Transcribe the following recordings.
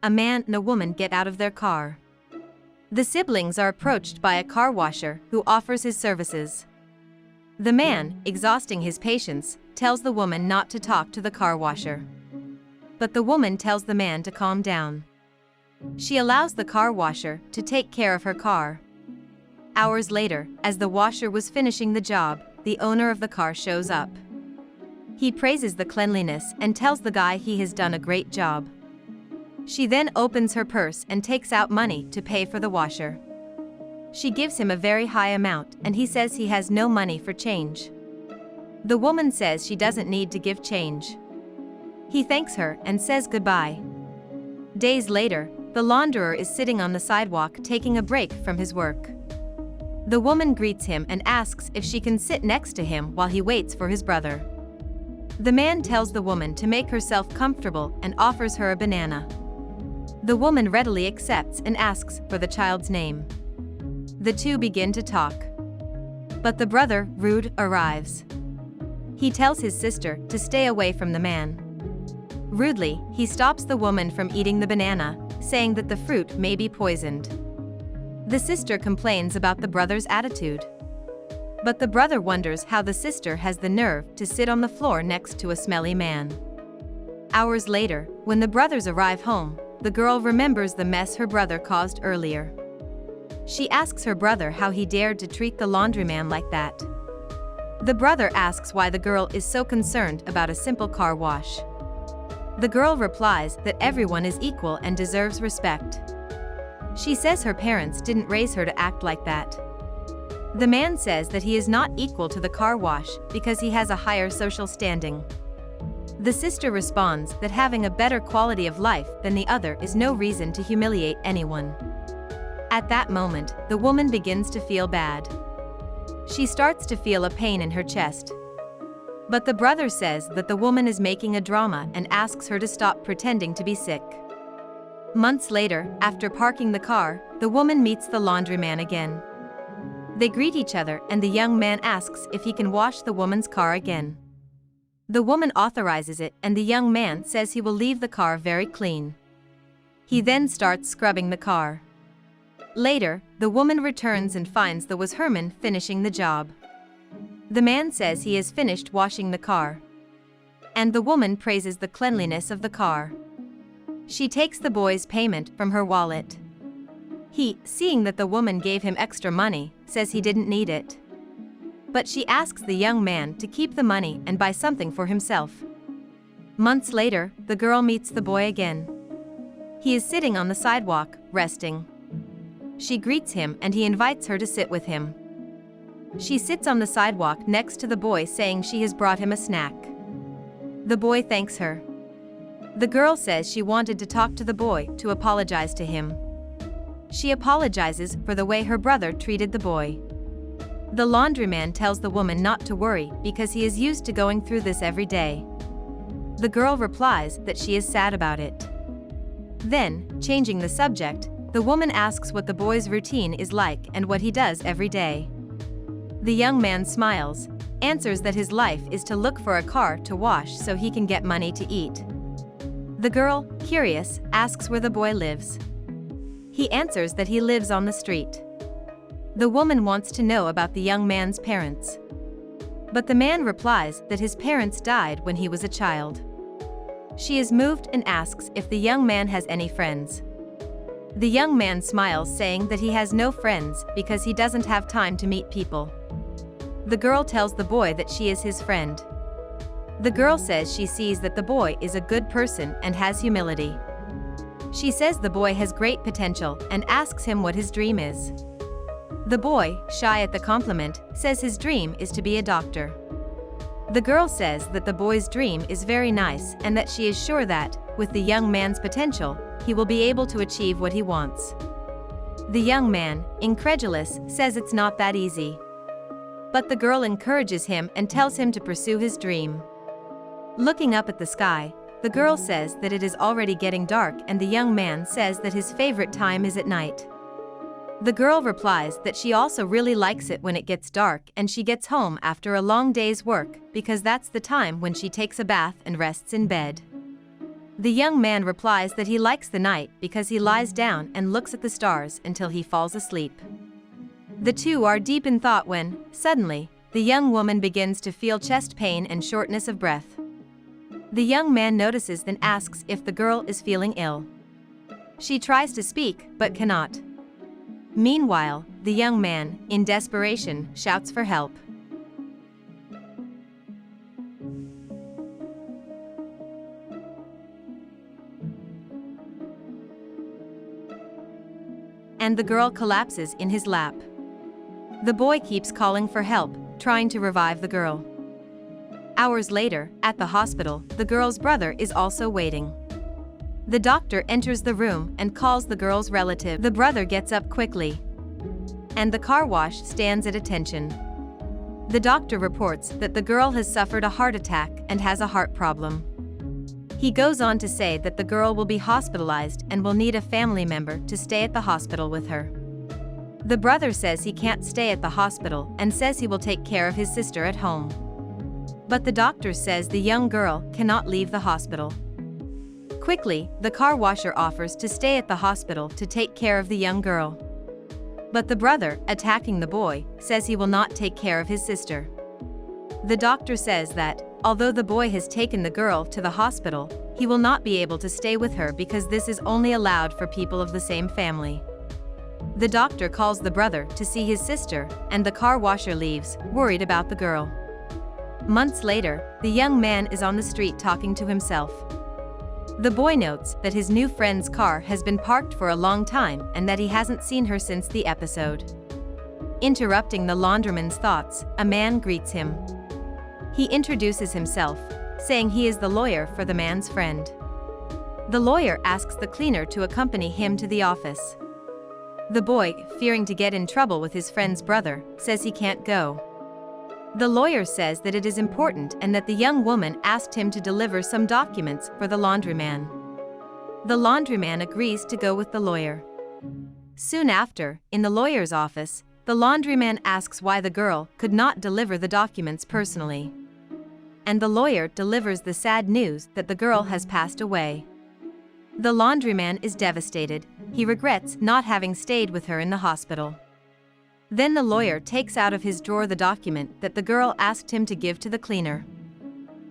a man and a woman get out of their car. The siblings are approached by a car washer who offers his services. The man, exhausting his patience, tells the woman not to talk to the car washer. But the woman tells the man to calm down. She allows the car washer to take care of her car. Hours later, as the washer was finishing the job, the owner of the car shows up. He praises the cleanliness and tells the guy he has done a great job. She then opens her purse and takes out money to pay for the washer. She gives him a very high amount and he says he has no money for change. The woman says she doesn't need to give change. He thanks her and says goodbye. Days later, the launderer is sitting on the sidewalk taking a break from his work. The woman greets him and asks if she can sit next to him while he waits for his brother. The man tells the woman to make herself comfortable and offers her a banana. The woman readily accepts and asks for the child's name. The two begin to talk. But the brother, Rude, arrives. He tells his sister to stay away from the man. Rudely, he stops the woman from eating the banana, saying that the fruit may be poisoned. The sister complains about the brother's attitude. But the brother wonders how the sister has the nerve to sit on the floor next to a smelly man. Hours later, when the brothers arrive home, the girl remembers the mess her brother caused earlier. She asks her brother how he dared to treat the laundryman like that. The brother asks why the girl is so concerned about a simple car wash. The girl replies that everyone is equal and deserves respect. She says her parents didn't raise her to act like that. The man says that he is not equal to the car wash because he has a higher social standing. The sister responds that having a better quality of life than the other is no reason to humiliate anyone. At that moment, the woman begins to feel bad. She starts to feel a pain in her chest. But the brother says that the woman is making a drama and asks her to stop pretending to be sick. Months later, after parking the car, the woman meets the laundryman again. They greet each other and the young man asks if he can wash the woman's car again. The woman authorizes it and the young man says he will leave the car very clean. He then starts scrubbing the car. Later, the woman returns and finds that was Herman finishing the job. The man says he has finished washing the car. And the woman praises the cleanliness of the car. She takes the boy's payment from her wallet. He, seeing that the woman gave him extra money, says he didn't need it. But she asks the young man to keep the money and buy something for himself. Months later, the girl meets the boy again. He is sitting on the sidewalk, resting. She greets him and he invites her to sit with him. She sits on the sidewalk next to the boy saying she has brought him a snack. The boy thanks her. The girl says she wanted to talk to the boy to apologize to him. She apologizes for the way her brother treated the boy. The laundryman tells the woman not to worry because he is used to going through this every day. The girl replies that she is sad about it. Then, changing the subject, the woman asks what the boy's routine is like and what he does every day. The young man smiles, answers that his life is to look for a car to wash so he can get money to eat. The girl, curious, asks where the boy lives. He answers that he lives on the street. The woman wants to know about the young man's parents. But the man replies that his parents died when he was a child. She is moved and asks if the young man has any friends. The young man smiles, saying that he has no friends because he doesn't have time to meet people. The girl tells the boy that she is his friend. The girl says she sees that the boy is a good person and has humility. She says the boy has great potential and asks him what his dream is. The boy, shy at the compliment, says his dream is to be a doctor. The girl says that the boy's dream is very nice and that she is sure that, with the young man's potential, he will be able to achieve what he wants. The young man, incredulous, says it's not that easy. But the girl encourages him and tells him to pursue his dream. Looking up at the sky, the girl says that it is already getting dark and the young man says that his favorite time is at night. The girl replies that she also really likes it when it gets dark and she gets home after a long day's work because that's the time when she takes a bath and rests in bed. The young man replies that he likes the night because he lies down and looks at the stars until he falls asleep. The two are deep in thought when, suddenly, the young woman begins to feel chest pain and shortness of breath. The young man notices and asks if the girl is feeling ill. She tries to speak but cannot. Meanwhile, the young man, in desperation, shouts for help. And the girl collapses in his lap. The boy keeps calling for help, trying to revive the girl. Hours later, at the hospital, the girl's brother is also waiting. The doctor enters the room and calls the girl's relative. The brother gets up quickly, and the car wash stands at attention. The doctor reports that the girl has suffered a heart attack and has a heart problem. He goes on to say that the girl will be hospitalized and will need a family member to stay at the hospital with her. The brother says he can't stay at the hospital and says he will take care of his sister at home. But the doctor says the young girl cannot leave the hospital. Quickly, the car washer offers to stay at the hospital to take care of the young girl. But the brother, attacking the boy, says he will not take care of his sister. The doctor says that, although the boy has taken the girl to the hospital, he will not be able to stay with her because this is only allowed for people of the same family. The doctor calls the brother to see his sister, and the car washer leaves, worried about the girl. Months later, the young man is on the street talking to himself. The boy notes that his new friend's car has been parked for a long time and that he hasn't seen her since the episode. Interrupting the laundryman's thoughts, a man greets him. He introduces himself, saying he is the lawyer for the man's friend. The lawyer asks the cleaner to accompany him to the office. The boy, fearing to get in trouble with his friend's brother, says he can't go. The lawyer says that it is important and that the young woman asked him to deliver some documents for the laundryman. The laundryman agrees to go with the lawyer. Soon after, in the lawyer's office, the laundryman asks why the girl could not deliver the documents personally. And the lawyer delivers the sad news that the girl has passed away. The laundryman is devastated. He regrets not having stayed with her in the hospital. Then the lawyer takes out of his drawer the document that the girl asked him to give to the cleaner.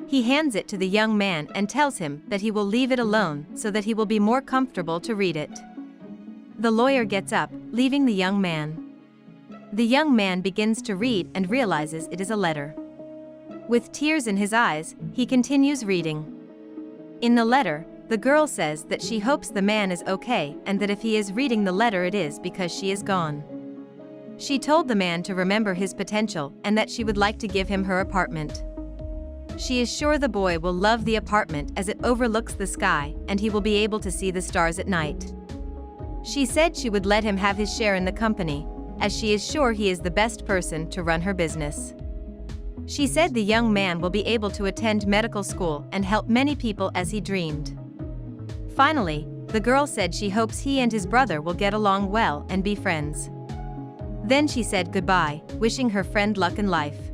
He hands it to the young man and tells him that he will leave it alone so that he will be more comfortable to read it. The lawyer gets up, leaving the young man. The young man begins to read and realizes it is a letter. With tears in his eyes, he continues reading. In the letter, the girl says that she hopes the man is okay and that if he is reading the letter it is because she is gone. She told the man to remember his potential and that she would like to give him her apartment. She is sure the boy will love the apartment as it overlooks the sky and he will be able to see the stars at night. She said she would let him have his share in the company, as she is sure he is the best person to run her business. She said the young man will be able to attend medical school and help many people as he dreamed. Finally, the girl said she hopes he and his brother will get along well and be friends. Then she said goodbye, wishing her friend luck in life.